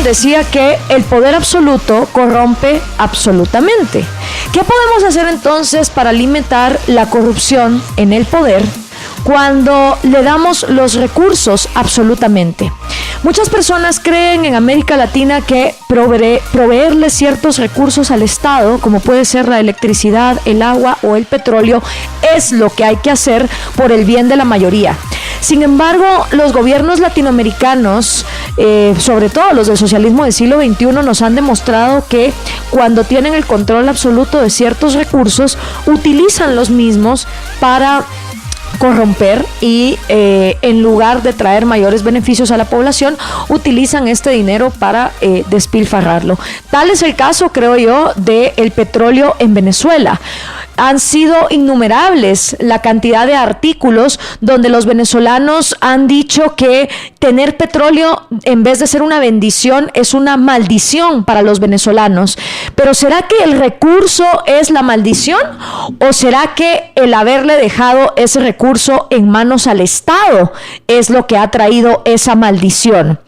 Decía que el poder absoluto corrompe absolutamente. ¿Qué podemos hacer entonces para limitar la corrupción en el poder cuando le damos los recursos absolutamente? Muchas personas creen en América Latina que proveerle ciertos recursos al Estado, como puede ser la electricidad, el agua o el petróleo, es lo que hay que hacer por el bien de la mayoría. Sin embargo, los gobiernos latinoamericanos, sobre todo los del socialismo del siglo XXI, nos han demostrado que cuando tienen el control absoluto de ciertos recursos, utilizan los mismos para corromper y en lugar de traer mayores beneficios a la población, utilizan este dinero para despilfarrarlo. Tal es el caso, creo yo, del petróleo en Venezuela. Han sido innumerables la cantidad de artículos donde los venezolanos han dicho que tener petróleo, en vez de ser una bendición, es una maldición para los venezolanos. Pero ¿será que el recurso es la maldición? ¿O será que el haberle dejado ese recurso en manos al Estado es lo que ha traído esa maldición?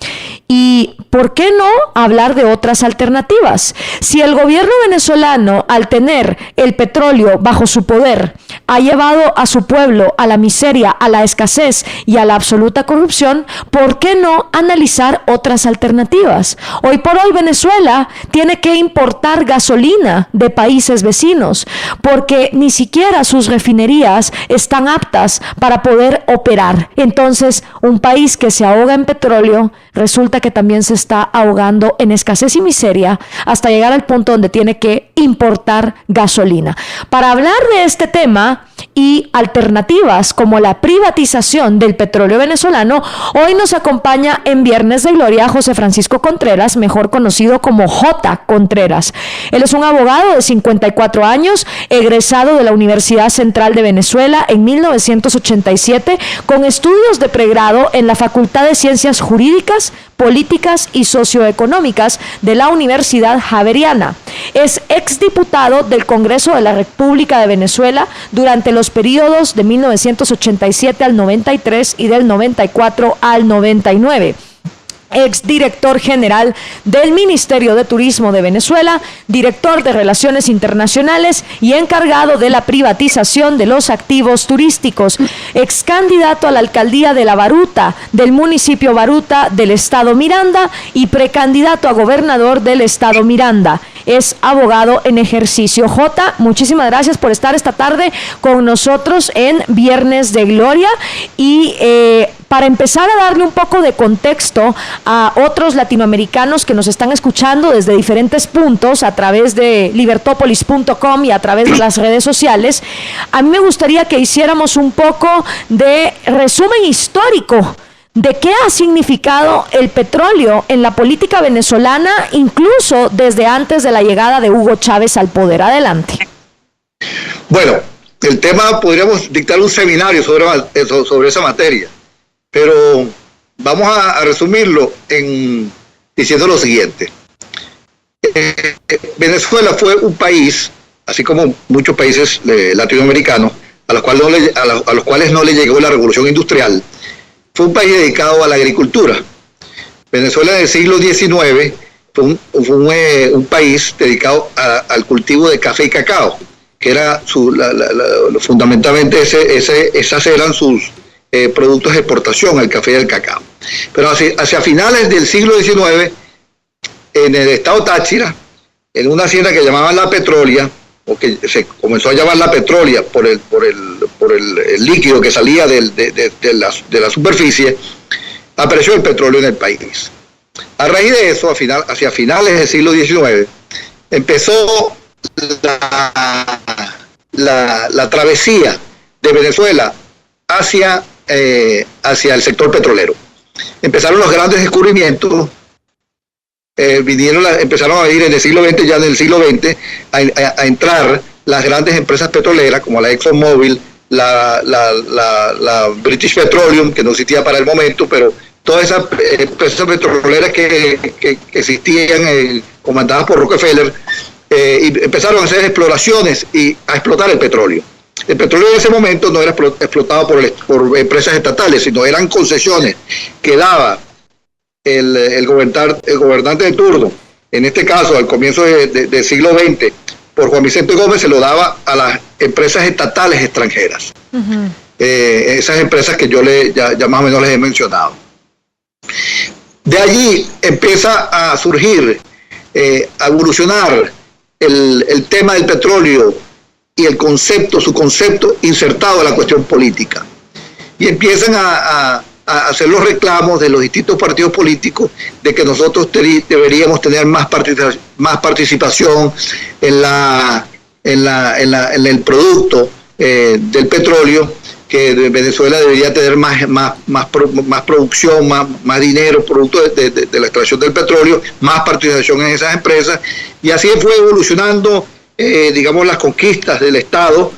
¿Y por qué no hablar de otras alternativas? Si el gobierno venezolano, al tener el petróleo bajo su poder, ha llevado a su pueblo a la miseria, a la escasez y a la absoluta corrupción, ¿por qué no analizar otras alternativas? Hoy por hoy Venezuela tiene que importar gasolina de países vecinos porque ni siquiera sus refinerías están aptas para poder operar. Entonces, un país que se ahoga en petróleo resulta que también se está ahogando en escasez y miseria hasta llegar al punto donde tiene que importar gasolina. Para hablar de este tema y alternativas como la privatización del petróleo venezolano, hoy nos acompaña en Viernes de Gloria José Francisco Contreras, mejor conocido como J. Contreras. Él es un abogado de 54 años, egresado de la Universidad Central de Venezuela en 1987, con estudios de pregrado en la Facultad de Ciencias Jurídicas, Políticas y Socioeconómicas de la Universidad Javeriana. Es exdiputado del Congreso de la República de Venezuela durante los periodos de 1987 al 93 y del 94 al 99. Exdirector general del Ministerio de Turismo de Venezuela, director de Relaciones Internacionales y encargado de la privatización de los activos turísticos, excandidato a la alcaldía de La Baruta, del municipio Baruta del estado Miranda y precandidato a gobernador del estado Miranda. Es abogado en ejercicio. J, muchísimas gracias por estar esta tarde con nosotros en Viernes de Gloria y para empezar a darle un poco de contexto a otros latinoamericanos que nos están escuchando desde diferentes puntos a través de libertopolis.com y a través de las redes sociales, a mí me gustaría que hiciéramos un poco de resumen histórico de qué ha significado el petróleo en la política venezolana, incluso desde antes de la llegada de Hugo Chávez al poder. Adelante. Bueno, el tema podríamos dictar un seminario sobre esa materia, pero vamos a resumirlo diciendo lo siguiente. Venezuela fue un país, así como muchos países latinoamericanos, a los cuales no le llegó la revolución industrial. Fue un país dedicado a la agricultura. Venezuela en el siglo XIX fue un país dedicado al cultivo de café y cacao, que era fundamentalmente esas eran sus productos de exportación, el café y el cacao. Pero hacia finales del siglo XIX, en el estado Táchira, en una hacienda que llamaban La Petrolia, o que se comenzó a llamar La Petrolia por el líquido que salía de la superficie, apareció el petróleo en el país. A raíz de eso, hacia finales del siglo XIX, empezó la travesía de Venezuela hacia el sector petrolero. Empezaron los grandes descubrimientos, empezaron a ir en el siglo XX, ya en el siglo XX, a entrar las grandes empresas petroleras como la ExxonMobil, la British Petroleum, que no existía para el momento, pero todas esas empresas petroleras que existían, comandadas por Rockefeller, y empezaron a hacer exploraciones y a explotar el petróleo. El petróleo en ese momento no era explotado por empresas estatales, sino eran concesiones que daba el gobernante de turno. En este caso, al comienzo del siglo XX, por Juan Vicente Gómez, se lo daba a las empresas estatales extranjeras. Uh-huh. Esas empresas que yo ya más o menos les he mencionado. De allí empieza a surgir, a evolucionar el tema del petróleo y su concepto insertado a la cuestión política. Y empiezan a hacer los reclamos de los distintos partidos políticos de que nosotros deberíamos tener más participación en el producto del petróleo, que Venezuela debería tener más producción, más dinero, producto de la extracción del petróleo, más participación en esas empresas, y así fue evolucionando, digamos, las conquistas del Estado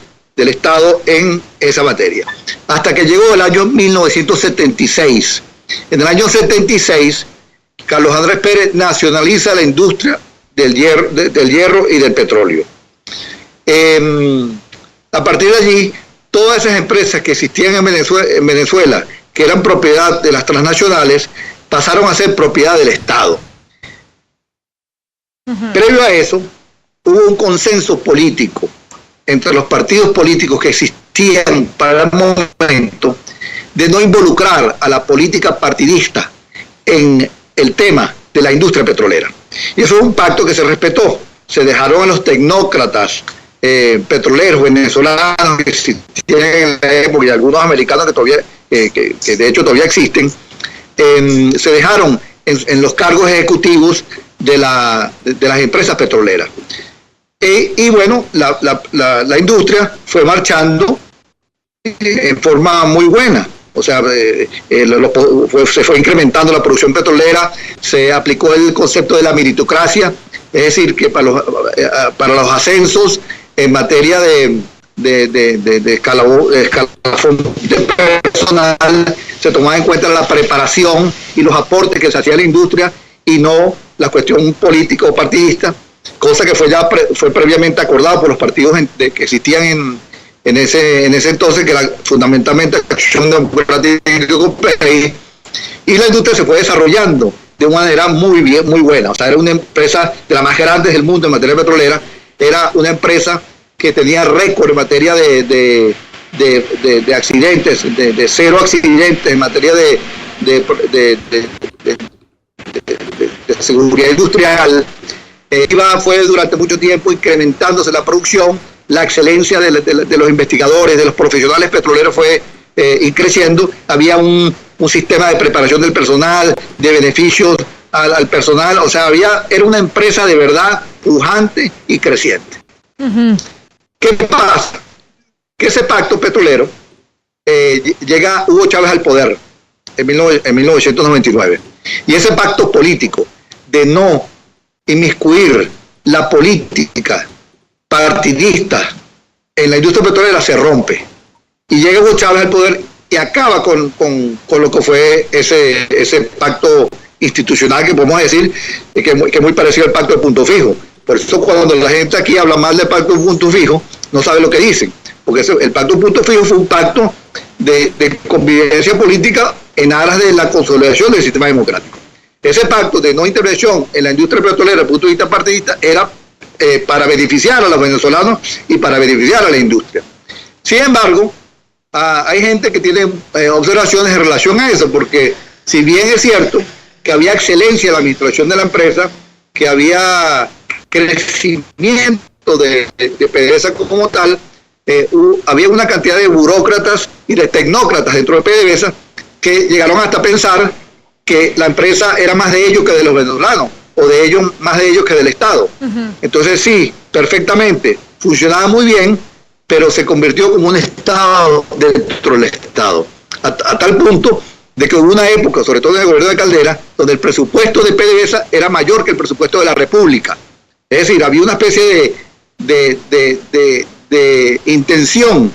en esa materia. Hasta que llegó el año 1976. En el año 76, Carlos Andrés Pérez nacionaliza la industria del hierro y del petróleo. A partir de allí, todas esas empresas que existían en Venezuela, que eran propiedad de las transnacionales, pasaron a ser propiedad del Estado. Uh-huh. Previo a eso, hubo un consenso político entre los partidos políticos que existían para el momento de no involucrar a la política partidista en el tema de la industria petrolera. Y eso fue un pacto que se respetó. Se dejaron a los tecnócratas petroleros venezolanos que existían en la época, y algunos americanos que todavía que de hecho todavía existen, se dejaron en los cargos ejecutivos de las empresas petroleras. Y bueno, la industria fue marchando en forma muy buena. O sea, se fue incrementando la producción petrolera, se aplicó el concepto de la meritocracia, es decir, que para los ascensos en materia de escalafón de personal, se tomaba en cuenta la preparación y los aportes que se hacía a la industria y no la cuestión política o partidista, cosa que fue previamente acordado por los partidos que existían en ese entonces, que era fundamentalmente Acción Democrática y la industria se fue desarrollando de una manera muy buena. O sea, era una empresa de las más grandes del mundo en materia petrolera, era una empresa que tenía récord en materia de accidentes, de cero accidentes en materia de seguridad industrial. Fue durante mucho tiempo incrementándose la producción, la excelencia de los investigadores, de los profesionales petroleros fue creciendo. Había un sistema de preparación del personal, de beneficios al personal, o sea, era una empresa de verdad pujante y creciente. Uh-huh. ¿Qué pasa? Que ese pacto petrolero llega Hugo Chávez al poder en 1999, y ese pacto político de no inmiscuir la política partidista en la industria petrolera se rompe, y llega Hugo Chávez al poder y acaba con lo que fue ese pacto institucional, que podemos decir que es muy parecido al pacto de Punto Fijo. Por eso cuando la gente aquí habla mal del pacto de Punto Fijo, no sabe lo que dicen, porque el pacto de Punto Fijo fue un pacto de convivencia política en aras de la consolidación del sistema democrático. Ese pacto de no intervención en la industria petrolera desde el punto de vista partidista era para beneficiar a los venezolanos y para beneficiar a la industria. Sin embargo, hay gente que tiene observaciones en relación a eso, porque si bien es cierto que había excelencia en la administración de la empresa, que había crecimiento de PDVSA como tal, había una cantidad de burócratas y de tecnócratas dentro de PDVSA que llegaron hasta pensar que la empresa era más de ellos que de los venezolanos, o más de ellos que del Estado. Uh-huh. Entonces sí, perfectamente, funcionaba muy bien, pero se convirtió como un Estado dentro del Estado, a tal punto de que hubo una época, sobre todo en el gobierno de Caldera, donde el presupuesto de PDVSA era mayor que el presupuesto de la República. Es decir, había una especie de intención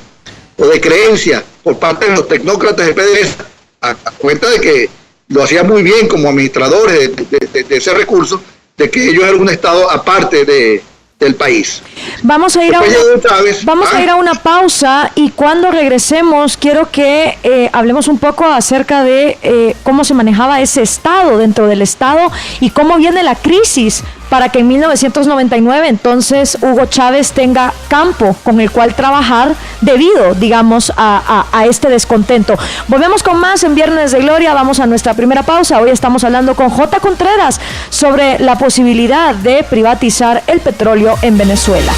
o de creencia por parte de los tecnócratas de PDVSA, a cuenta de que lo hacían muy bien como administradores de ese recurso, de que ellos eran un Estado aparte del país. Vamos a ir a una pausa, y cuando regresemos quiero que hablemos un poco acerca de cómo se manejaba ese Estado dentro del Estado y cómo viene la crisis para que en 1999 entonces Hugo Chávez tenga campo con el cual trabajar debido, digamos, a este descontento. Volvemos con más en Viernes de Gloria. Vamos a nuestra primera pausa. Hoy estamos hablando con J. Contreras sobre la posibilidad de privatizar el petróleo en Venezuela.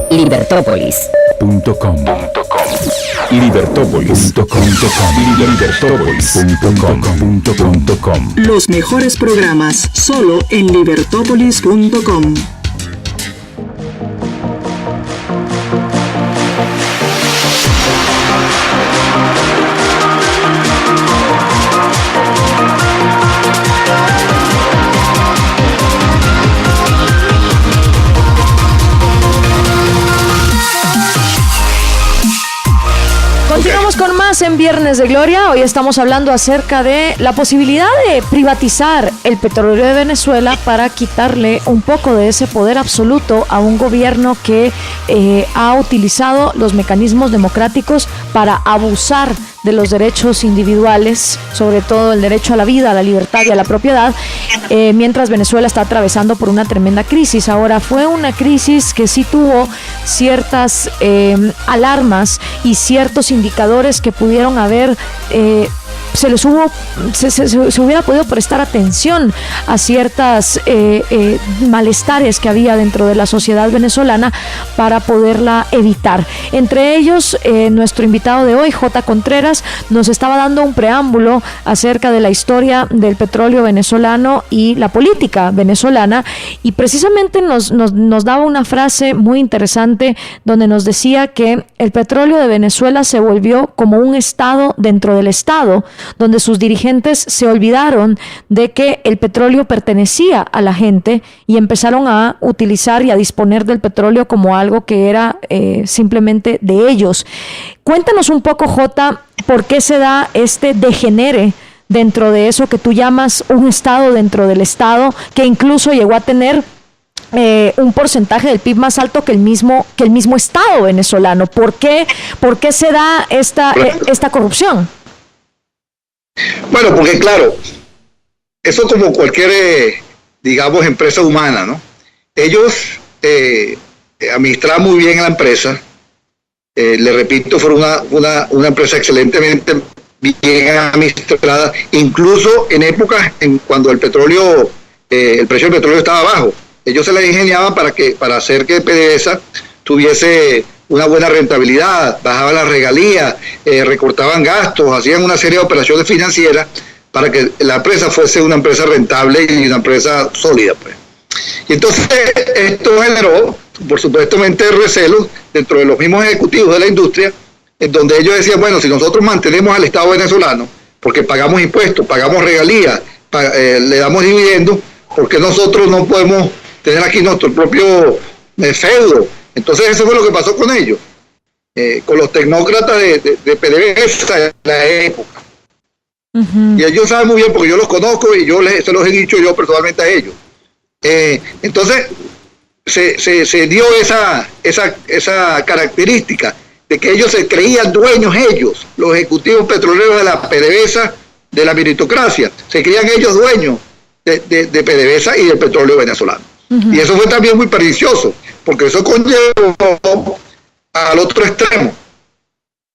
Libertópolis.com Libertópolis.com Los mejores programas solo en Libertópolis.com. Continuamos con más en Viernes de Gloria. Hoy estamos hablando acerca de la posibilidad de privatizar el petróleo de Venezuela para quitarle un poco de ese poder absoluto a un gobierno que ha utilizado los mecanismos democráticos para abusar de los derechos individuales, sobre todo el derecho a la vida, a la libertad y a la propiedad, mientras Venezuela está atravesando por una tremenda crisis. Ahora, fue una crisis que sí tuvo ciertas alarmas y ciertos indicadores que pudieron haber se hubiera podido prestar atención a ciertas malestares que había dentro de la sociedad venezolana para poderla evitar. Entre ellos, nuestro invitado de hoy, J. Contreras, nos estaba dando un preámbulo acerca de la historia del petróleo venezolano y la política venezolana, y precisamente nos daba una frase muy interesante donde nos decía que el petróleo de Venezuela se volvió como un Estado dentro del Estado, donde sus dirigentes se olvidaron de que el petróleo pertenecía a la gente y empezaron a utilizar y a disponer del petróleo como algo que era simplemente de ellos. Cuéntanos un poco, Jota, por qué se da este degenere dentro de eso que tú llamas un Estado dentro del Estado, que incluso llegó a tener un porcentaje del PIB más alto que el mismo Estado venezolano. ¿Por qué se da esta corrupción? Bueno, porque claro, eso como cualquier, digamos, empresa humana, ¿no? Ellos administraban muy bien la empresa. Le repito, fue una empresa excelentemente bien administrada, incluso en épocas cuando el precio del petróleo estaba bajo. Ellos se la ingeniaban para hacer que PDVSA tuviese una buena rentabilidad, bajaban las regalías, recortaban gastos, hacían una serie de operaciones financieras para que la empresa fuese una empresa rentable y una empresa sólida, pues. Y entonces esto generó, por supuestamente, recelos dentro de los mismos ejecutivos de la industria, en donde ellos decían, bueno, si nosotros mantenemos al Estado venezolano, porque pagamos impuestos, pagamos regalías, le damos dividendos, ¿por qué nosotros no podemos tener aquí nuestro propio feudo? Entonces eso fue lo que pasó con ellos, con los tecnócratas de PDVSA en la época. Uh-huh. Y ellos saben muy bien, porque yo los conozco y se los he dicho yo personalmente a ellos. Entonces se dio esa característica de que ellos se creían dueños, ellos, los ejecutivos petroleros de la PDVSA, de la meritocracia, se creían ellos dueños de PDVSA y del petróleo venezolano. Uh-huh. Y eso fue también muy pernicioso, porque eso conllevó al otro extremo,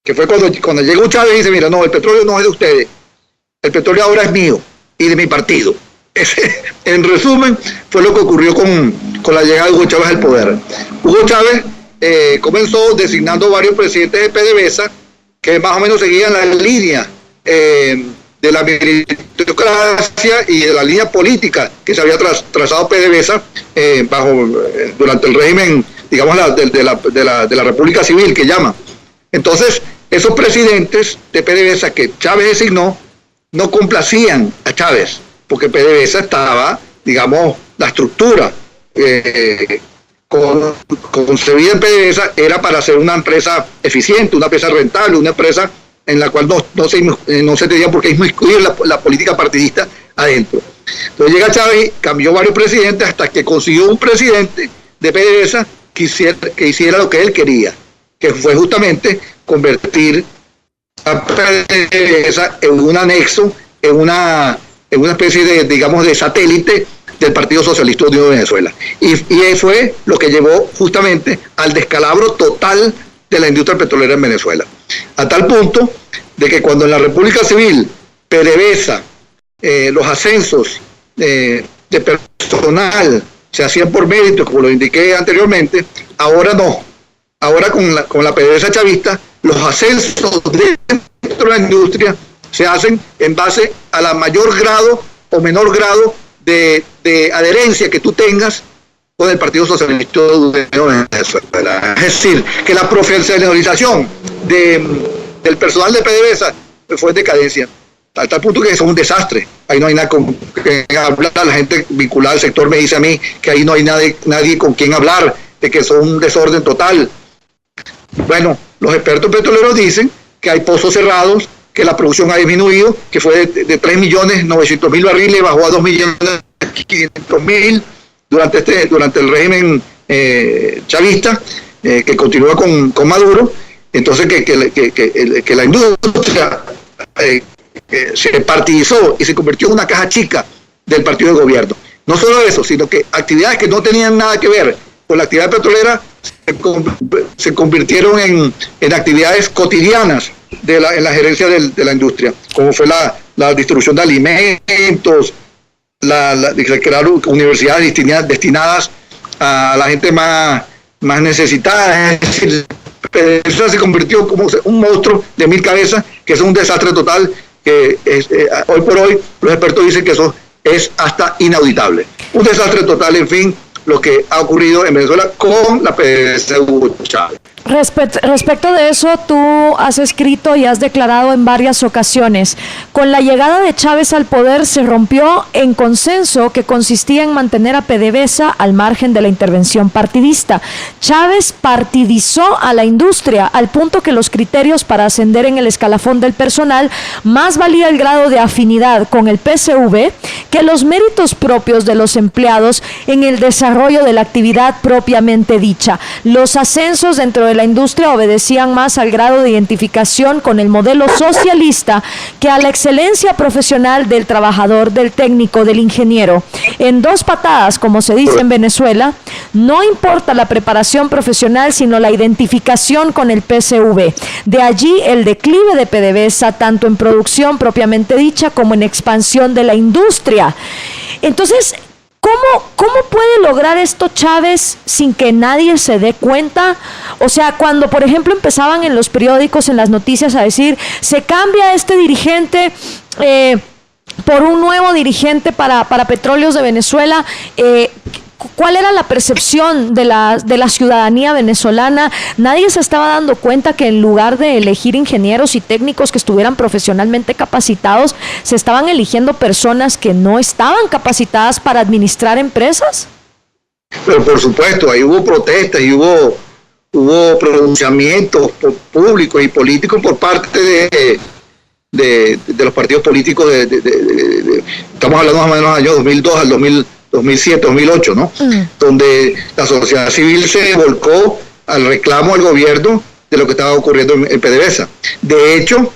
que fue cuando llegó Chávez y dice, mira, no, el petróleo no es de ustedes, el petróleo ahora es mío y de mi partido. En resumen, fue lo que ocurrió con la llegada de Hugo Chávez al poder. Hugo Chávez comenzó designando varios presidentes de PDVSA que más o menos seguían la línea de la meritocracia y de la línea política que se había trazado PDVSA durante el régimen digamos, de la República Civil que llaman. Entonces, esos presidentes de PDVSA que Chávez designó no complacían a Chávez, porque PDVSA estaba, digamos, la estructura concebida en PDVSA era para ser una empresa eficiente, una empresa rentable, una empresa en la cual no se tenía por qué inmiscuir la política partidista adentro. Entonces llega Chávez, cambió varios presidentes hasta que consiguió un presidente de PDVSA que hiciera lo que él quería, que fue justamente convertir a PDVSA en un anexo, en una especie de, digamos, de satélite del Partido Socialista Unido de Venezuela. Y fue lo que llevó justamente al descalabro total de la industria petrolera en Venezuela. A tal punto de que cuando en la República Civil PDVSA, los ascensos de personal se hacían por mérito, como lo indiqué anteriormente, ahora no. Ahora con la PDVSA chavista, los ascensos dentro de la industria se hacen en base a la mayor grado o menor grado de adherencia que tú tengas con el Partido Socialista de Venezuela. Es decir, que la profesionalización del personal de PDVSA fue en decadencia, a tal punto que es un desastre. Ahí no hay nada con quien hablar. La gente vinculada al sector me dice a mí que ahí no hay nadie con quien hablar, de que son un desorden total. Bueno, los expertos petroleros dicen que hay pozos cerrados, que la producción ha disminuido, que fue de 3.900.000 barriles, bajó a 2.500.000 durante el régimen chavista, que continúa con Maduro. Entonces que la industria se partidizó y se convirtió en una caja chica del partido de gobierno. No solo eso, sino que actividades que no tenían nada que ver con la actividad petrolera se convirtieron en actividades cotidianas en la gerencia de la industria, como fue la distribución de alimentos, crear universidades destinadas a la gente más necesitada. Es decir, eso se convirtió como un monstruo de 1000 cabezas, que es un desastre total, que hoy por hoy los expertos dicen que eso es hasta inauditable. Un desastre total, en fin, lo que ha ocurrido en Venezuela con la PDVSA de Hugo Chávez. Respecto de eso, tú has escrito y has declarado en varias ocasiones: con la llegada de Chávez al poder se rompió en consenso que consistía en mantener a PDVSA al margen de la intervención partidista. Chávez partidizó a la industria al punto que los criterios para ascender en el escalafón del personal más valía el grado de afinidad con el PSV que los méritos propios de los empleados en el desarrollo de la actividad propiamente dicha. Los ascensos dentro de la industria obedecían más al grado de identificación con el modelo socialista que a la excelencia profesional del trabajador, del técnico, del ingeniero. En dos patadas, como se dice en Venezuela, no importa la preparación profesional, sino la identificación con el PSV. De allí el declive de PDVSA, tanto en producción propiamente dicha como en expansión de la industria. Entonces, ¿cómo puede lograr esto Chávez sin que nadie se dé cuenta? O sea, cuando, por ejemplo, empezaban en los periódicos, en las noticias, a decir, se cambia este dirigente por un nuevo dirigente para Petróleos de Venezuela, ¿cuál era la percepción de la ciudadanía venezolana? Nadie se estaba dando cuenta que en lugar de elegir ingenieros y técnicos que estuvieran profesionalmente capacitados, se estaban eligiendo personas que no estaban capacitadas para administrar empresas. Pero por supuesto, ahí hubo protestas y hubo pronunciamientos públicos y políticos por parte de los partidos políticos estamos hablando más o menos del año 2002 al 2007, 2008, ¿no? Donde la sociedad civil se volcó al reclamo del gobierno de lo que estaba ocurriendo en PDVSA. De hecho,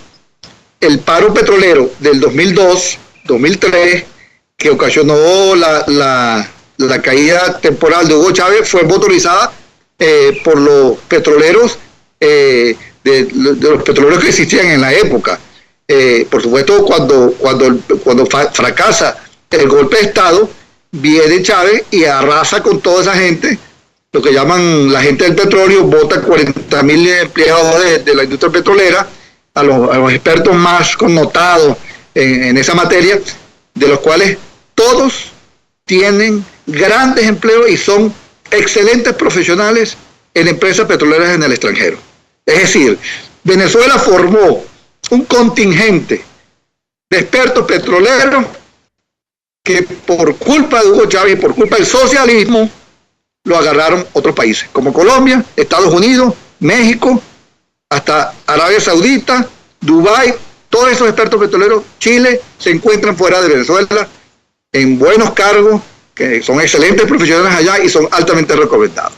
el paro petrolero del 2002-2003, que ocasionó la caída temporal de Hugo Chávez, fue motorizada por los petroleros, de los petroleros que existían en la época. Por supuesto, cuando fracasa el golpe de Estado, viene Chávez y arrasa con toda esa gente, lo que llaman la gente del petróleo, bota 40.000 empleados de la industria petrolera, a los expertos más connotados en esa materia, de los cuales todos tienen grandes empleos y son excelentes profesionales en empresas petroleras en el extranjero. Es decir, Venezuela formó un contingente de expertos petroleros que por culpa de Hugo Chávez y por culpa del socialismo lo agarraron otros países, como Colombia, Estados Unidos, México, hasta Arabia Saudita, Dubái. Todos esos expertos petroleros, Chile, se encuentran fuera de Venezuela en buenos cargos, que son excelentes profesionales allá y son altamente recomendados.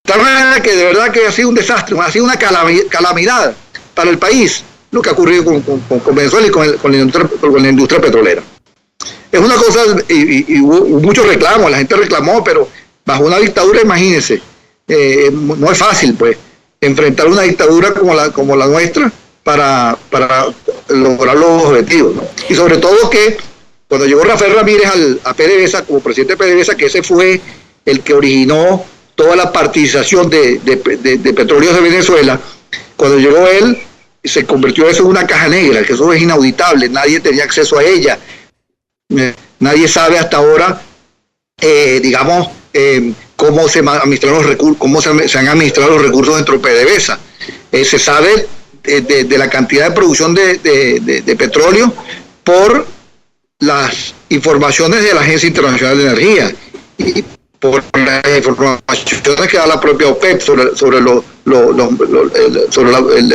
De tal manera que de verdad que ha sido un desastre, ha sido una calamidad para el país lo que ha ocurrido con Venezuela y con la industria petrolera. Es una cosa, y hubo muchos reclamos, la gente reclamó, pero bajo una dictadura, imagínense, no es fácil, pues, enfrentar una dictadura como la nuestra para lograr los objetivos, ¿no? Y sobre todo que cuando llegó Rafael Ramírez a PDVSA, como presidente de PDVSA, que ese fue el que originó toda la participación de Petróleos de Venezuela, cuando llegó él, se convirtió eso en una caja negra, que eso es inauditable, nadie tenía acceso a ella. Nadie sabe hasta ahora, cómo se administraron los recursos, cómo se han administrado los recursos dentro de PDVSA. Se sabe de la cantidad de producción de petróleo por las informaciones de la Agencia Internacional de Energía y por las informaciones que da la propia OPEP sobre el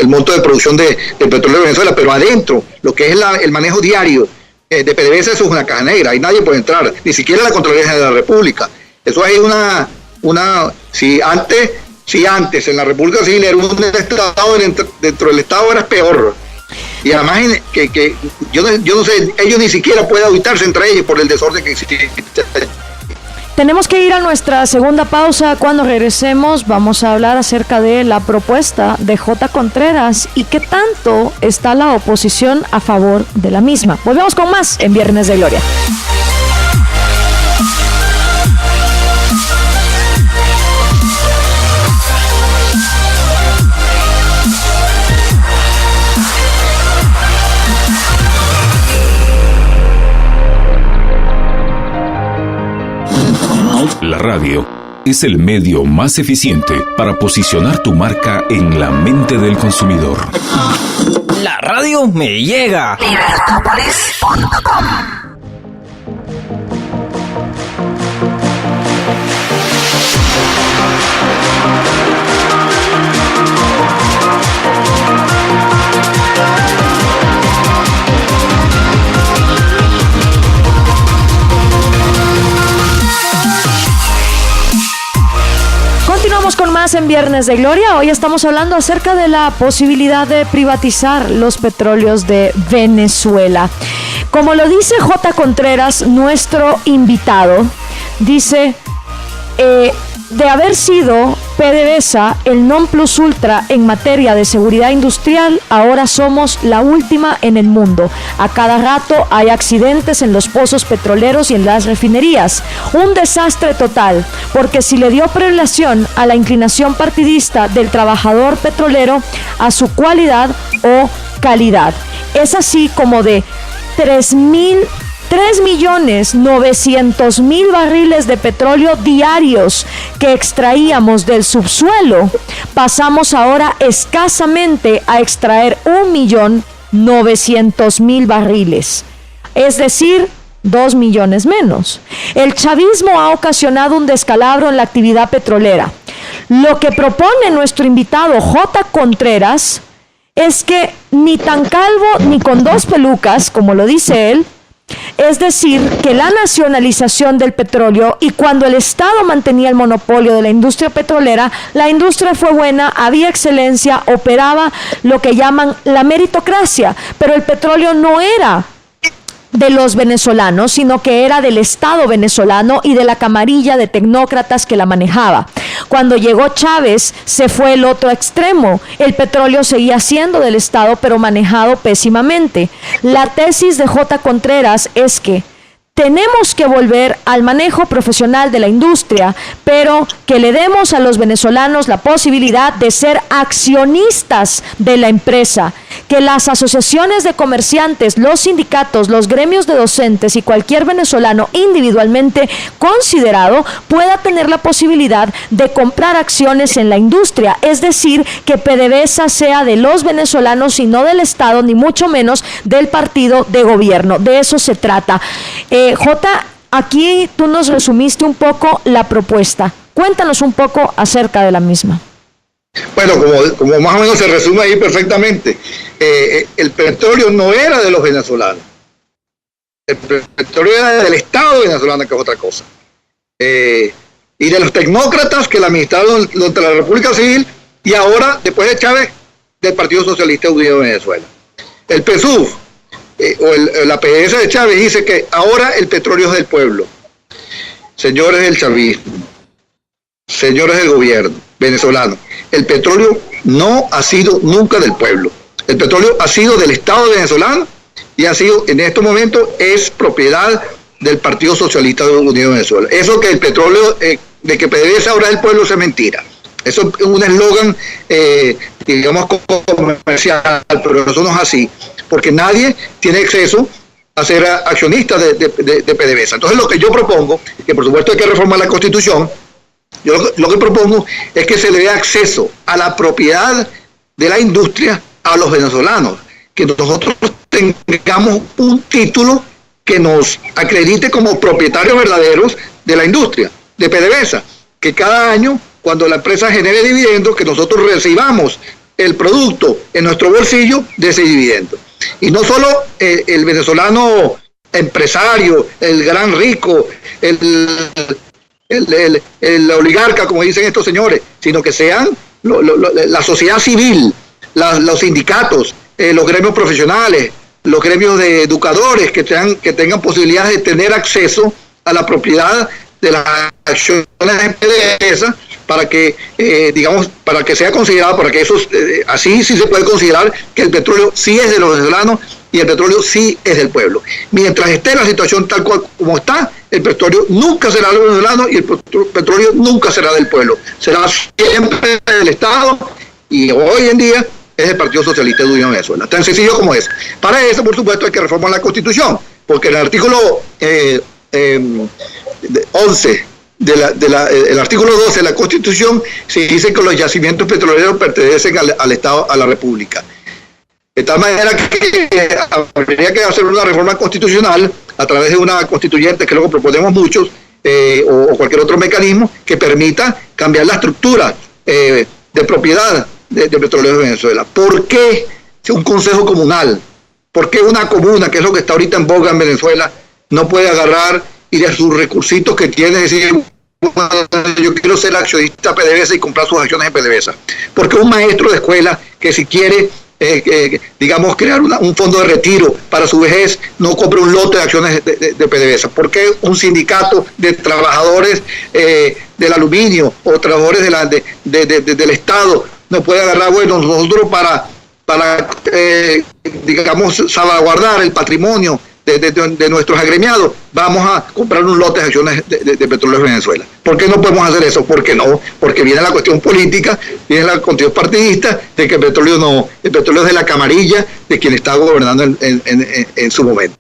monto de producción de petróleo de Venezuela, pero adentro, lo que es el manejo diario de PDVSA, eso es una caja negra, ahí nadie puede entrar, ni siquiera la Contraloría General de la República. Eso es si antes en la República Civil era un Estado, dentro del Estado era peor. Y además que yo no sé, ellos ni siquiera pueden auditarse entre ellos por el desorden que existe. Tenemos que ir a nuestra segunda pausa. Cuando regresemos vamos a hablar acerca de la propuesta de J. Contreras y qué tanto está la oposición a favor de la misma. Volvemos con más en Viernes de Gloria. La radio es el medio más eficiente para posicionar tu marca en la mente del consumidor. La radio me llega. Libertopolis.com. Continuamos con más en Viernes de Gloria. Hoy estamos hablando acerca de la posibilidad de privatizar los petróleos de Venezuela. Como lo dice J. Contreras, nuestro invitado, dice, de haber sido PDVSA el non plus ultra en materia de seguridad industrial, ahora somos la última en el mundo. A cada rato hay accidentes en los pozos petroleros y en las refinerías. Un desastre total, porque si le dio prelación a la inclinación partidista del trabajador petrolero a su cualidad o calidad. Es así como de 3.900.000 barriles de petróleo diarios que extraíamos del subsuelo, pasamos ahora escasamente a extraer 1.900.000 barriles, es decir, 2 millones menos. El chavismo ha ocasionado un descalabro en la actividad petrolera. Lo que propone nuestro invitado J. Contreras es que ni tan calvo ni con 2 pelucas, como lo dice él, es decir, que la nacionalización del petróleo, y cuando el Estado mantenía el monopolio de la industria petrolera, la industria fue buena, había excelencia, operaba lo que llaman la meritocracia, pero el petróleo no era de los venezolanos, sino que era del Estado venezolano y de la camarilla de tecnócratas que la manejaba. Cuando llegó Chávez, se fue el otro extremo. El petróleo seguía siendo del Estado, pero manejado pésimamente. La tesis de J. Contreras es que tenemos que volver al manejo profesional de la industria, pero que le demos a los venezolanos la posibilidad de ser accionistas de la empresa, que las asociaciones de comerciantes, los sindicatos, los gremios de docentes y cualquier venezolano individualmente considerado pueda tener la posibilidad de comprar acciones en la industria, es decir, que PDVSA sea de los venezolanos y no del Estado, ni mucho menos del partido de gobierno. De eso se trata. Jota, aquí tú nos resumiste un poco la propuesta. Cuéntanos un poco acerca de la misma. Bueno, como más o menos se resume ahí perfectamente, el petróleo no era de los venezolanos. El petróleo era del Estado venezolano, que es otra cosa. Y de los tecnócratas que la administraron durante la República Civil y ahora, después de Chávez, del Partido Socialista Unido de Venezuela. El PSUV, la PDVSA de Chávez, dice que ahora el petróleo es del pueblo. Señores del chavismo, señores del gobierno venezolano, el petróleo no ha sido nunca del pueblo. El petróleo ha sido del Estado venezolano y ha sido, en estos momentos, es propiedad del Partido Socialista Unido de Venezuela. Eso que el petróleo, de que PDVSA ahora es del pueblo, es mentira. Eso es un eslogan, digamos, comercial, pero eso no es así, porque nadie tiene acceso a ser accionista de PDVSA. Entonces, lo que yo propongo, que por supuesto hay que reformar la Constitución, yo lo que propongo es que se le dé acceso a la propiedad de la industria a los venezolanos, que nosotros tengamos un título que nos acredite como propietarios verdaderos de la industria, de PDVSA, que cada año, cuando la empresa genere dividendos, que nosotros recibamos el producto en nuestro bolsillo de ese dividendo. Y no solo el venezolano empresario, el gran rico, el oligarca, como dicen estos señores, sino que sean la sociedad civil, los sindicatos, los gremios profesionales, los gremios de educadores que tengan posibilidades de tener acceso a la propiedad de las acciones de PDVSA para que, para que sea considerado, para que eso, así sí se puede considerar que el petróleo sí es de los venezolanos y el petróleo sí es del pueblo. Mientras esté la situación tal cual como está, el petróleo nunca será de los venezolanos y el petróleo nunca será del pueblo. Será siempre del Estado y hoy en día es el Partido Socialista de Unión de Venezuela. Tan sencillo como eso. Para eso, por supuesto, hay que reformar la Constitución, porque en el artículo 11 el artículo 12 de la Constitución se dice que los yacimientos petroleros pertenecen al Estado, a la República. De tal manera que habría que hacer una reforma constitucional a través de una constituyente, que luego proponemos muchos, o cualquier otro mecanismo que permita cambiar la estructura de propiedad de Petróleos de Venezuela. ¿Por qué un consejo comunal? ¿Por qué una comuna, que es lo que está ahorita en boga en Venezuela, no puede agarrar y de sus recursitos que tiene decir, yo quiero ser accionista PDVSA y comprar sus acciones de PDVSA? Porque un maestro de escuela que si quiere, crear un fondo de retiro para su vejez, no compra un lote de acciones de PDVSA? ¿Por qué un sindicato de trabajadores del aluminio o trabajadores del Estado no puede agarrar, bueno, nosotros para salvaguardar el patrimonio de nuestros agremiados, vamos a comprar un lote de acciones de Petróleos de Venezuela? ¿Por qué no podemos hacer eso? ¿Por qué no? Porque viene la cuestión política, viene la cuestión partidista de que el petróleo es de la camarilla de quien está gobernando en su momento.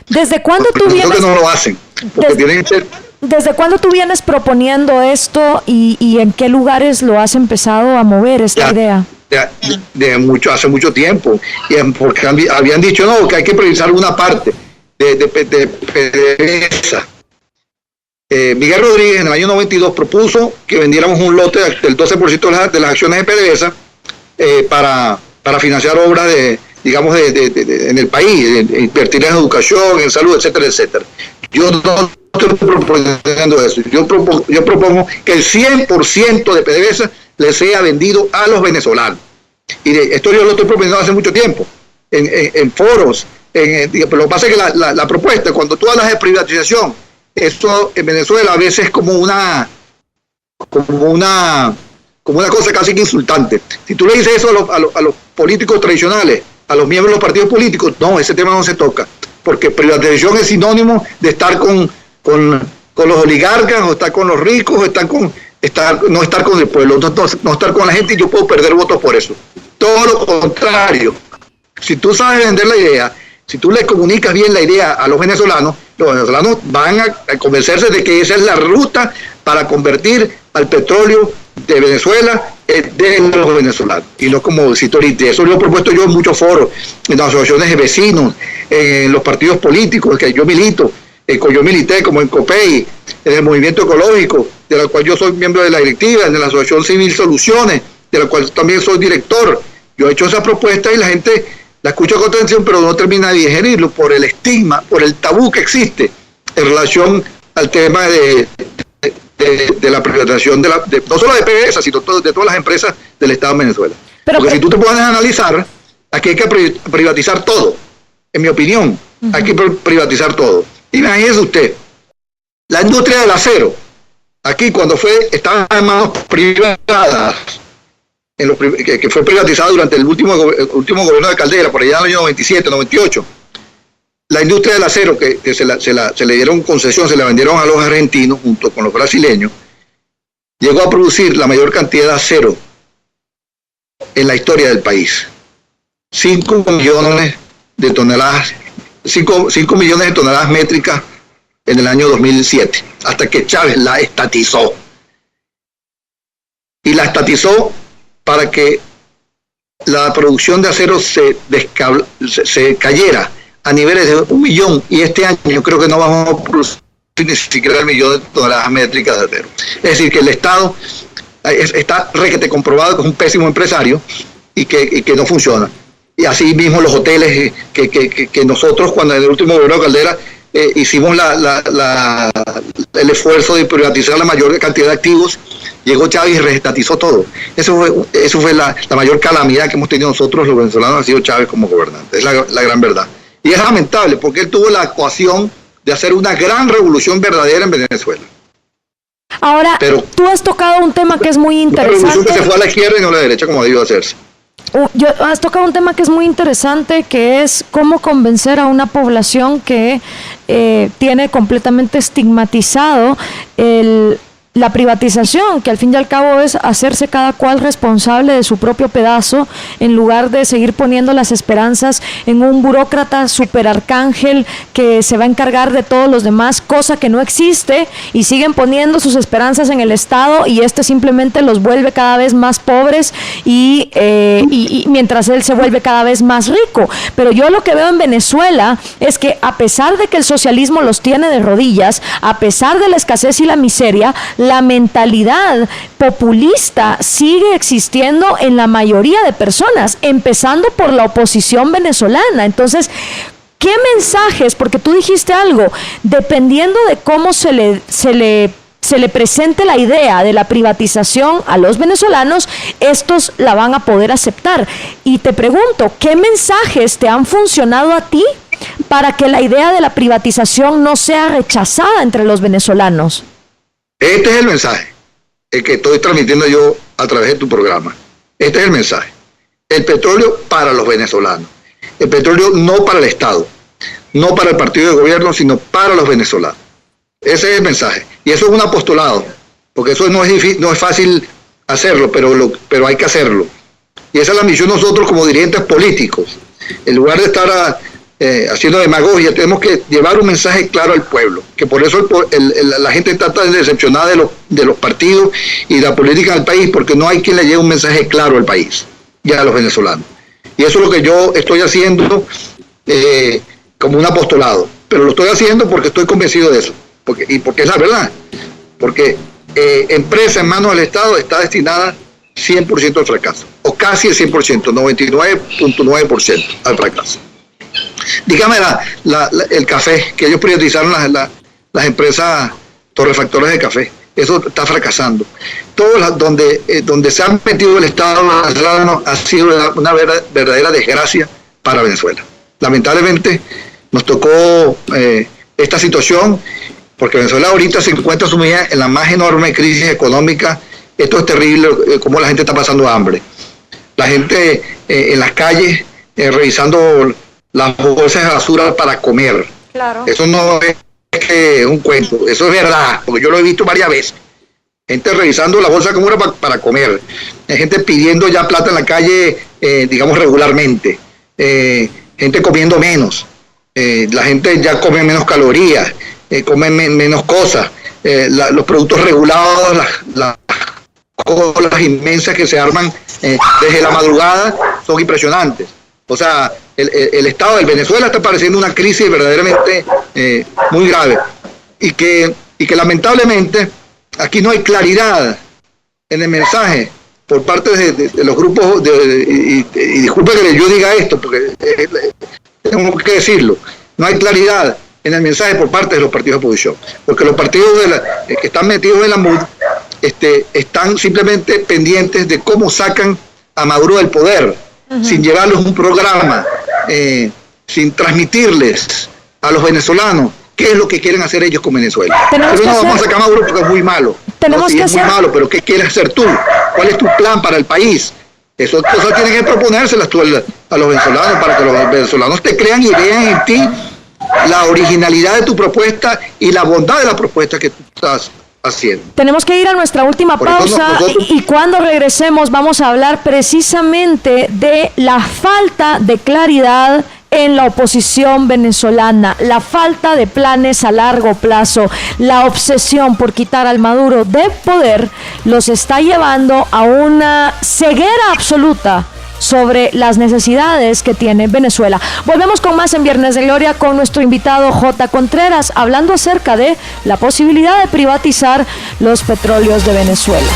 ¿Desde cuándo tú vienes? Que no lo hacen, porque tienen que ser... ¿Desde cuándo tú vienes proponiendo esto y en qué lugares lo has empezado a mover esta idea? Hace mucho tiempo, porque habían dicho no, que hay que priorizar una parte de PDVSA. Miguel Rodríguez en el año 92 propuso que vendiéramos un lote del 12% de las acciones de PDVSA para financiar obras en el país, invertir en educación, en salud, etcétera, etcétera. Yo no estoy proponiendo eso. Yo propongo que el 100% de PDVSA le sea vendido a los venezolanos. Y esto yo lo estoy proponiendo hace mucho tiempo, en foros. Pero lo que pasa es que la propuesta, cuando tú hablas de privatización, esto en Venezuela a veces es como una cosa casi que insultante. Si tú le dices eso a los políticos tradicionales, a los miembros de los partidos políticos, no, ese tema no se toca, porque privatización es sinónimo de estar con los oligarcas, o estar con los ricos, o no estar con el pueblo, no estar con la gente, y yo puedo perder votos por eso. Todo lo contrario, Si tú sabes vender la idea, si tú le comunicas bien la idea a los venezolanos van a convencerse de que esa es la ruta para convertir al petróleo de Venezuela de los venezolanos. Y no como cito ahorita. Eso lo he propuesto yo en muchos foros, en las asociaciones de vecinos, en los partidos políticos que yo milito, yo milité como en COPEI, en el Movimiento Ecológico, de la cual yo soy miembro de la directiva, en la Asociación Civil Soluciones, de la cual también soy director. Yo he hecho esa propuesta y la gente la escucha con atención, pero no termina de digerirlo por el estigma, por el tabú que existe en relación al tema de la privatización, no solo de PDVSA, sino de todas las empresas del Estado de Venezuela. Porque si tú te pones a analizar, aquí hay que privatizar todo, en mi opinión, hay que privatizar todo. Imagínese usted, la industria del aquí cuando estaba en manos privadas, que fue privatizada durante el último gobierno de Caldera, por allá en el año 97, 98. La industria del acero, que se le dieron concesión, se la vendieron a los argentinos junto con los brasileños, llegó a producir la mayor cantidad de acero en la historia del país. 5 millones de toneladas, 5 millones de toneladas métricas en el año 2007, hasta que Chávez la estatizó. Y la estatizó para que la producción de acero se cayera a niveles de 1 millón, y este año yo creo que no vamos a producir ni siquiera el 1 millón de toneladas métricas de acero. Es decir, que el Estado está requete comprobado que es un pésimo empresario y que no funciona. Y así mismo los hoteles que nosotros, cuando en el último gobierno de Caldera hicimos el esfuerzo de privatizar la mayor cantidad de activos, llegó Chávez y reestatizó todo. Eso fue la mayor calamidad que hemos tenido nosotros los venezolanos, ha sido Chávez como gobernante. Es la gran verdad. Y es lamentable porque él tuvo la actuación de hacer una gran revolución verdadera en Venezuela. Ahora, pero tú has tocado un tema que es muy interesante. Una revolución que se fue a la izquierda y no a la derecha como debió hacerse. Has tocado un tema que es muy interesante, que es cómo convencer a una población que tiene completamente estigmatizado la privatización, que al fin y al cabo es hacerse cada cual responsable de su propio pedazo, en lugar de seguir poniendo las esperanzas en un burócrata superarcángel que se va a encargar de todos los demás, cosa que no existe, y siguen poniendo sus esperanzas en el Estado, y simplemente los vuelve cada vez más pobres y mientras él se vuelve cada vez más rico. Pero yo lo que veo en Venezuela es que, a pesar de que el socialismo los tiene de rodillas, a pesar de la escasez y la miseria, la mentalidad populista sigue existiendo en la mayoría de personas, empezando por la oposición venezolana. Entonces, ¿qué mensajes? Porque tú dijiste algo, dependiendo de cómo se le presente la idea de la privatización a los venezolanos, estos la van a poder aceptar. Y te pregunto, ¿qué mensajes te han funcionado a ti para que la idea de la privatización no sea rechazada entre los venezolanos? Este es el mensaje, el que estoy transmitiendo yo a través de tu programa. Este es el mensaje. El petróleo para los venezolanos. El petróleo no para el Estado, no para el partido de gobierno, sino para los venezolanos. Ese es el mensaje. Y eso es un apostolado, porque eso no es fácil hacerlo, pero hay que hacerlo. Y esa es la misión de nosotros como dirigentes políticos. En lugar de estar haciendo demagogia, tenemos que llevar un mensaje claro al pueblo, que por eso la gente está tan decepcionada de los partidos y de la política del país, porque no hay quien le lleve un mensaje claro al país y a los venezolanos. Y eso es lo que yo estoy haciendo como un apostolado, pero lo estoy haciendo porque estoy convencido de eso, porque es la verdad, porque empresa en manos del Estado está destinada 100% al fracaso, o casi el 100%, 99.9% al fracaso. Dígame el café, que ellos privatizaron las empresas torrefactoras de café. Eso está fracasando. Todo donde se han metido el Estado venezolano ha sido una verdadera desgracia para Venezuela. Lamentablemente nos tocó esta situación, porque Venezuela ahorita se encuentra sumida en la más enorme crisis económica. Esto es terrible, cómo la gente está pasando hambre. La gente en las calles revisando las bolsas de basura para comer. Claro. Eso no es un cuento, eso es verdad, porque yo lo he visto varias veces. Gente revisando la bolsa de basura para comer. Hay gente pidiendo ya plata en la calle, digamos regularmente. gente comiendo menos, la gente ya come menos calorías, come menos cosas, los productos regulados, las colas inmensas que se arman desde la madrugada son impresionantes. O sea, el estado de Venezuela está padeciendo una crisis verdaderamente muy grave y que lamentablemente aquí no hay claridad en el mensaje por parte de los grupos, y disculpe que yo diga esto, porque tengo que decirlo, no hay claridad en el mensaje por parte de los partidos de oposición, porque los partidos que están metidos en la MUD están simplemente pendientes de cómo sacan a Maduro del poder, sin llevarles un programa, sin transmitirles a los venezolanos qué es lo que quieren hacer ellos con Venezuela. Pero no vamos a sacar a Maduro porque es muy malo. Es muy malo, pero ¿qué quieres hacer tú? ¿Cuál es tu plan para el país? Esas cosas tienen que proponérselas tú a los venezolanos para que los venezolanos te crean y vean en ti la originalidad de tu propuesta y la bondad de la propuesta que tú estás haciendo. Tenemos que ir a nuestra última pausa y cuando regresemos vamos a hablar precisamente de la falta de claridad en la oposición venezolana, la falta de planes a largo plazo, la obsesión por quitar al Maduro de poder los está llevando a una ceguera absoluta sobre las necesidades que tiene Venezuela. Volvemos con más en Viernes de Gloria con nuestro invitado J. Contreras, hablando acerca de la posibilidad de privatizar los petróleos de Venezuela.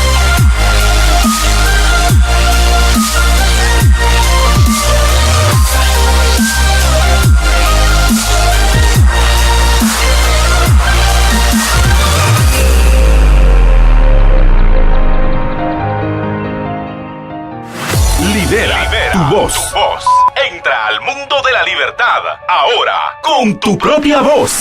Libera tu voz. Entra al mundo de la libertad. Ahora, con tu propia voz.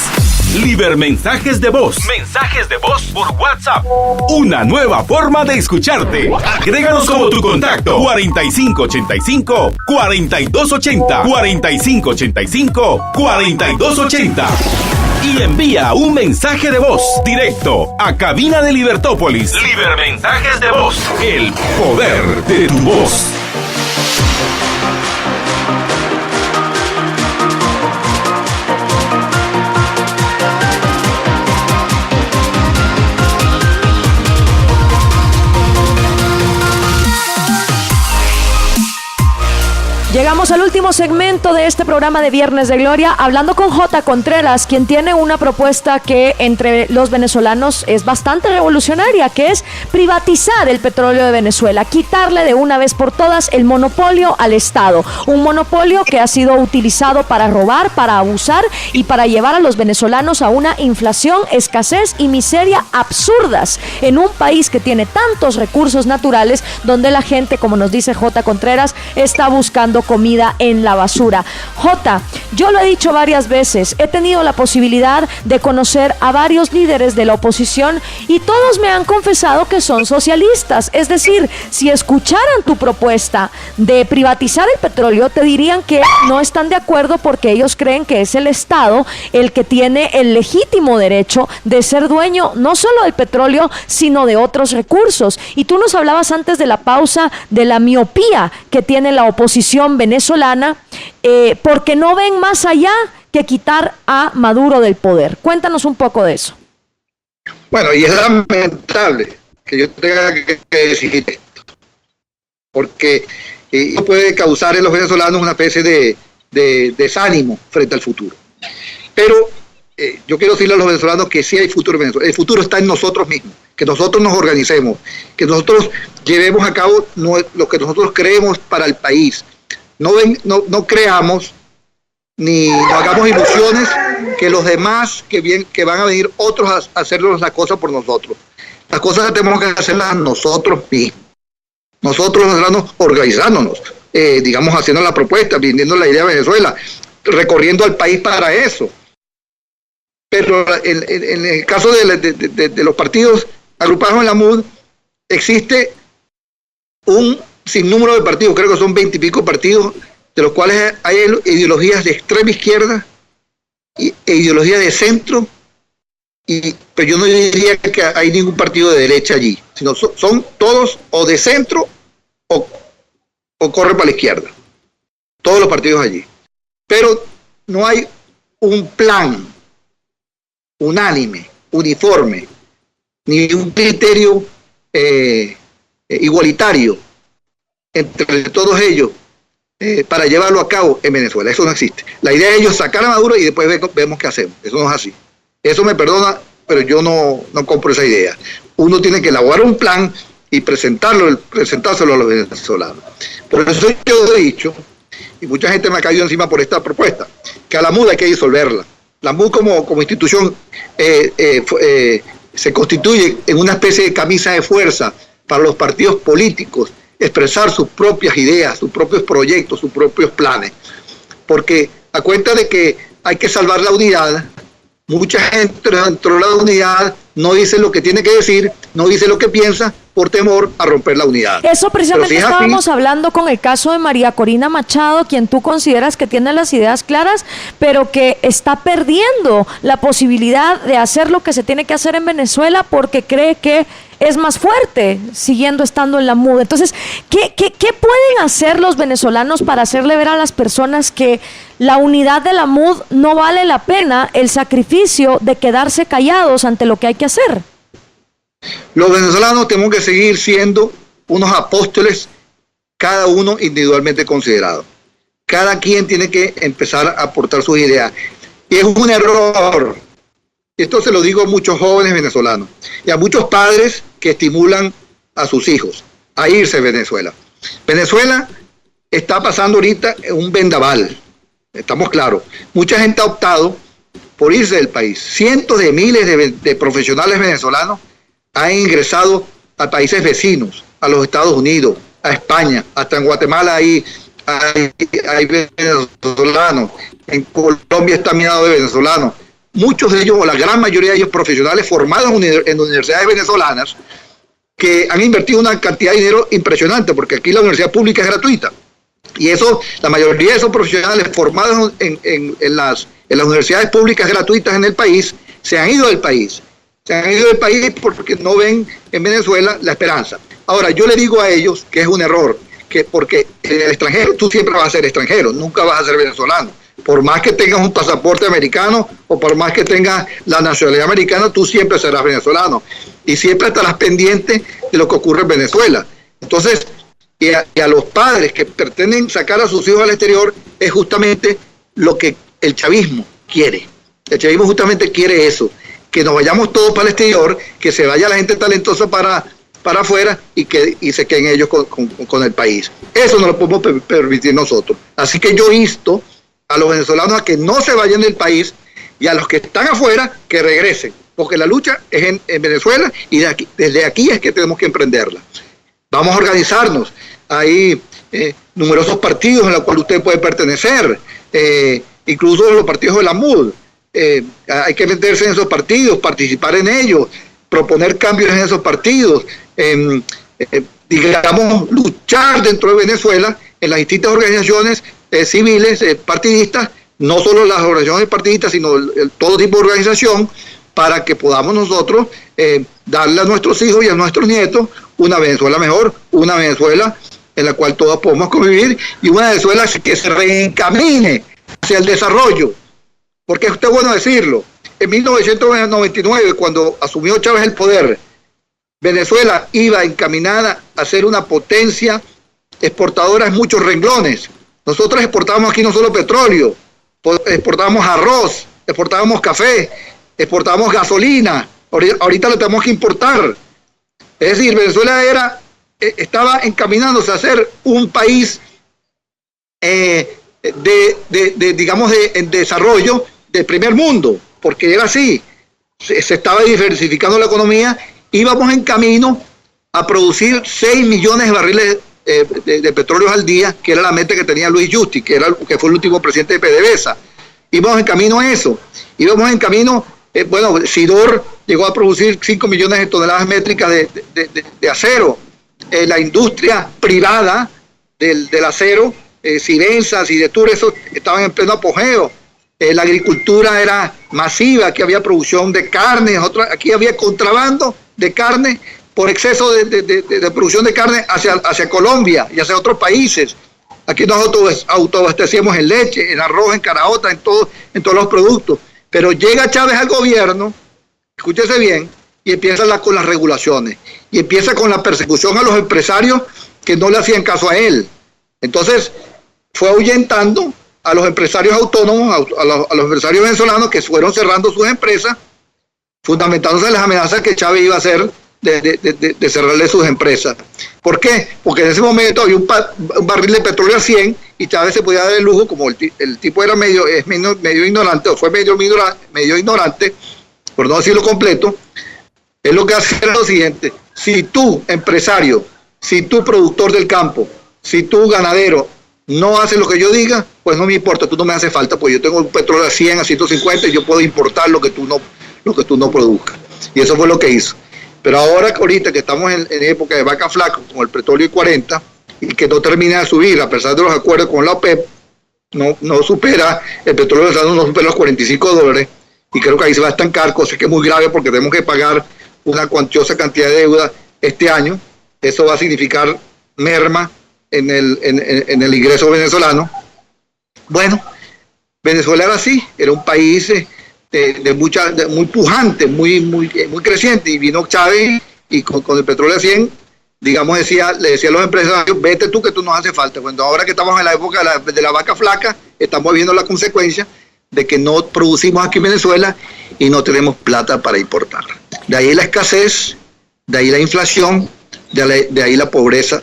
Mensajes de voz. Mensajes de voz por WhatsApp. Una nueva forma de escucharte. Agréganos como tu contacto. 4585-4280. 4585-4280. Y envía un mensaje de voz directo a Cabina de Libertópolis. Mensajes de voz. El poder de tu voz. Llegamos al último segmento de este programa de Viernes de Gloria, hablando con J. Contreras, quien tiene una propuesta que entre los venezolanos es bastante revolucionaria, que es privatizar el petróleo de Venezuela, quitarle de una vez por todas el monopolio al Estado, un monopolio que ha sido utilizado para robar, para abusar y para llevar a los venezolanos a una inflación, escasez y miseria absurdas en un país que tiene tantos recursos naturales, donde la gente, como nos dice J. Contreras, está buscando comida en la basura. J, yo lo he dicho varias veces, he tenido la posibilidad de conocer a varios líderes de la oposición y todos me han confesado que son socialistas. Es decir, si escucharan tu propuesta de privatizar el petróleo, te dirían que no están de acuerdo porque ellos creen que es el Estado el que tiene el legítimo derecho de ser dueño no solo del petróleo, sino de otros recursos. Y tú nos hablabas antes de la pausa de la miopía que tiene la oposición venezolana, porque no ven más allá que quitar a Maduro del poder. Cuéntanos un poco de eso. Bueno, y es lamentable que yo tenga que decir esto, porque puede causar en los venezolanos una especie de desánimo frente al futuro. Pero yo quiero decirle a los venezolanos que sí hay futuro en Venezuela. El futuro está en nosotros mismos, que nosotros nos organicemos, que nosotros llevemos a cabo lo que nosotros creemos para el país. No creamos ni nos hagamos ilusiones que los demás, que van a venir otros a hacernos las cosas por nosotros. Las cosas tenemos que hacerlas nosotros mismos. Nosotros los venezolanos organizándonos, digamos, haciendo la propuesta, vendiendo la idea de Venezuela, recorriendo al país para eso. Pero en el caso de los partidos agrupados en la MUD, existe un sinnúmero de partidos, creo que son 20 y pico partidos, de los cuales hay ideologías de extrema izquierda e ideologías de centro, pero yo no diría que hay ningún partido de derecha allí, sino son todos o de centro o corre para la izquierda. todos los partidos allí. Pero no hay un plan unánime, uniforme, ni un criterio igualitario entre todos ellos para llevarlo a cabo en Venezuela. Eso no existe. La idea es ellos sacar a Maduro y después vemos qué hacemos. Eso no es así. Eso me perdona, pero yo no compro esa idea. Uno tiene que elaborar un plan y presentárselo a los venezolanos. Por eso yo he dicho, y mucha gente me ha caído encima por esta propuesta, que a la MUD hay que disolverla. La MUD como institución se constituye en una especie de camisa de fuerza para los partidos políticos expresar sus propias ideas, sus propios proyectos, sus propios planes. Porque a cuenta de que hay que salvar la unidad, mucha gente dentro de la unidad no dice lo que tiene que decir, no dice lo que piensa por temor a romper la unidad. Eso precisamente estábamos hablando con el caso de María Corina Machado, quien tú consideras que tiene las ideas claras, pero que está perdiendo la posibilidad de hacer lo que se tiene que hacer en Venezuela porque cree que es más fuerte siguiendo estando en la MUD. Entonces, ¿qué pueden hacer los venezolanos para hacerle ver a las personas que la unidad de la MUD no vale la pena el sacrificio de quedarse callados ante lo que hay que hacer? Los venezolanos tenemos que seguir siendo unos apóstoles, cada uno individualmente considerado. Cada quien tiene que empezar a aportar sus ideas. Y es un error. Esto se lo digo a muchos jóvenes venezolanos y a muchos padres que estimulan a sus hijos a irse a Venezuela. Venezuela está pasando ahorita un vendaval, estamos claros. Mucha gente ha optado por irse del país. Cientos de miles de profesionales venezolanos han ingresado a países vecinos, a los Estados Unidos, a España, hasta en Guatemala hay venezolanos, en Colombia está minado de venezolanos. Muchos de ellos, o la gran mayoría de ellos, profesionales formados en universidades venezolanas, que han invertido una cantidad de dinero impresionante, porque aquí la universidad pública es gratuita. Y eso, la mayoría de esos profesionales formados en las universidades públicas gratuitas en el país, se han ido del país. Se han ido del país porque no ven en Venezuela la esperanza. Ahora, yo le digo a ellos que es un error, porque en el extranjero tú siempre vas a ser extranjero, nunca vas a ser venezolano. Por más que tengas un pasaporte americano o por más que tengas la nacionalidad americana, tú siempre serás venezolano y siempre estarás pendiente de lo que ocurre en Venezuela. Entonces, y a los padres que pretenden sacar a sus hijos al exterior es justamente lo que el chavismo quiere. El chavismo justamente quiere eso, que nos vayamos todos para el exterior, que se vaya la gente talentosa para afuera y se queden ellos con el país. Eso no lo podemos permitir nosotros. Así que yo insto a los venezolanos a que no se vayan del país y a los que están afuera que regresen, porque la lucha es en Venezuela y desde aquí es que tenemos que emprenderla. Vamos a organizarnos. Hay numerosos partidos en los cuales usted puede pertenecer, incluso los partidos de la MUD. Hay que meterse en esos partidos, participar en ellos, proponer cambios en esos partidos, digamos, luchar dentro de Venezuela en las distintas organizaciones civiles, partidistas, no solo las organizaciones partidistas, sino todo tipo de organización, para que podamos nosotros darle a nuestros hijos y a nuestros nietos una Venezuela mejor, una Venezuela en la cual todos podemos convivir y una Venezuela que se reencamine hacia el desarrollo. Porque es bueno decirlo, en 1999, cuando asumió Chávez el poder, Venezuela iba encaminada a ser una potencia exportadora en muchos renglones. Nosotros exportábamos aquí no solo petróleo, exportábamos arroz, exportábamos café, exportábamos gasolina, ahorita lo tenemos que importar. Es decir, Venezuela estaba encaminándose a ser un país digamos, en desarrollo de primer mundo, porque era así, se estaba diversificando la economía, íbamos en camino a producir 6 millones de barriles de petróleo al día, que era la meta que tenía Luis Justi, que fue el último presidente de PDVSA. Íbamos en camino a eso, íbamos en camino, Sidor llegó a producir 5 millones de toneladas métricas de acero. La industria privada del acero, Sirensa, Sidetur, eso estaban en pleno apogeo. La agricultura era masiva, aquí había producción de carne, aquí había contrabando de carne por exceso de producción de carne hacia Colombia y hacia otros países. Aquí nos autoabastecíamos en leche, en arroz, en caraota, en todos los productos. Pero llega Chávez al gobierno, escúchese bien, y empieza con las regulaciones. Y empieza con la persecución a los empresarios que no le hacían caso a él. Entonces, fue ahuyentando a los empresarios autónomos, a los empresarios venezolanos que fueron cerrando sus empresas, fundamentándose en las amenazas que Chávez iba a hacer de cerrarle sus empresas. ¿Por qué? Porque en ese momento había un barril de petróleo a 100 y Chávez se podía dar el lujo, como el tipo era medio ignorante, o fue medio ignorante, por no decirlo completo, es lo que hace lo siguiente: si tú, empresario, si tú, productor del campo, si tú, ganadero, no haces lo que yo diga, pues no me importa, tú no me hace falta, pues yo tengo un petróleo a 100, a 150 y yo puedo importar lo que tú no produzcas. Y eso fue lo que hizo. Pero ahorita que estamos en época de vaca flaca, con el petróleo 40, y que no termina de subir, a pesar de los acuerdos con la OPEP, no supera, el petróleo venezolano no supera los $45, y creo que ahí se va a estancar, cosa que es muy grave porque tenemos que pagar una cuantiosa cantidad de deuda este año. Eso va a significar merma en el ingreso venezolano. Bueno, Venezuela era así, era un país muy pujante, muy creciente, y vino Chávez y con el petróleo a 100, digamos, le decía a los empresarios: vete tú, que tú nos hace falta. Cuando ahora que estamos en la época de la vaca flaca, estamos viendo la consecuencia de que no producimos aquí en Venezuela y no tenemos plata para importar. De ahí la escasez, de ahí la inflación, de ahí la pobreza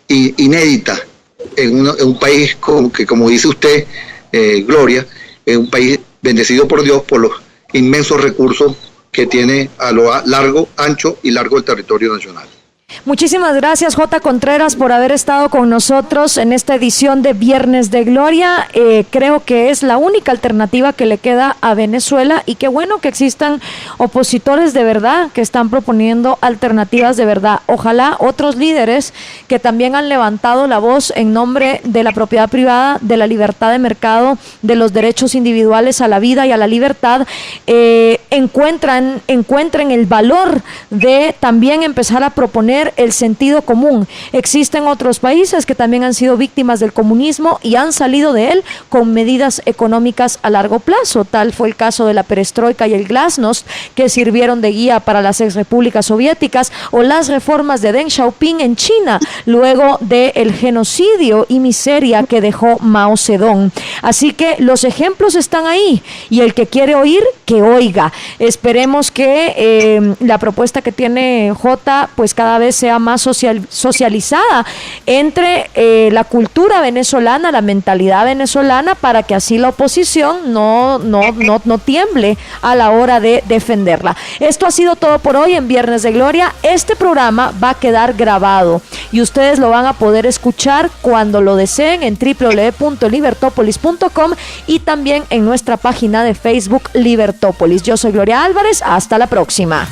inédita en un país como dice usted, Gloria, es un país bendecido por Dios por los inmensos recursos que tiene a lo largo, ancho y largo del territorio nacional. Muchísimas gracias, J. Contreras, por haber estado con nosotros en esta edición de Viernes de Gloria. Creo que es la única alternativa que le queda a Venezuela, y qué bueno que existan opositores de verdad que están proponiendo alternativas de verdad. Ojalá otros líderes que también han levantado la voz en nombre de la propiedad privada, de la libertad de mercado, de los derechos individuales a la vida y a la libertad, encuentren el valor de también empezar a proponer el sentido común. Existen otros países que también han sido víctimas del comunismo y han salido de él con medidas económicas a largo plazo. Tal fue el caso de la perestroika y el glasnost, que sirvieron de guía para las exrepúblicas soviéticas, o las reformas de Deng Xiaoping en China, luego del genocidio y miseria que dejó Mao Zedong. Así que los ejemplos están ahí, y el que quiere oír, que oiga. Esperemos que la propuesta que tiene J, pues cada vez sea más socializada entre la cultura venezolana, la mentalidad venezolana, para que así la oposición no tiemble a la hora de defenderla. Esto ha sido todo por hoy en Viernes de Gloria. Este programa va a quedar grabado y ustedes lo van a poder escuchar cuando lo deseen en www.libertopolis.com y también en nuestra página de Facebook Libertópolis. Yo soy Gloria Álvarez. Hasta la próxima.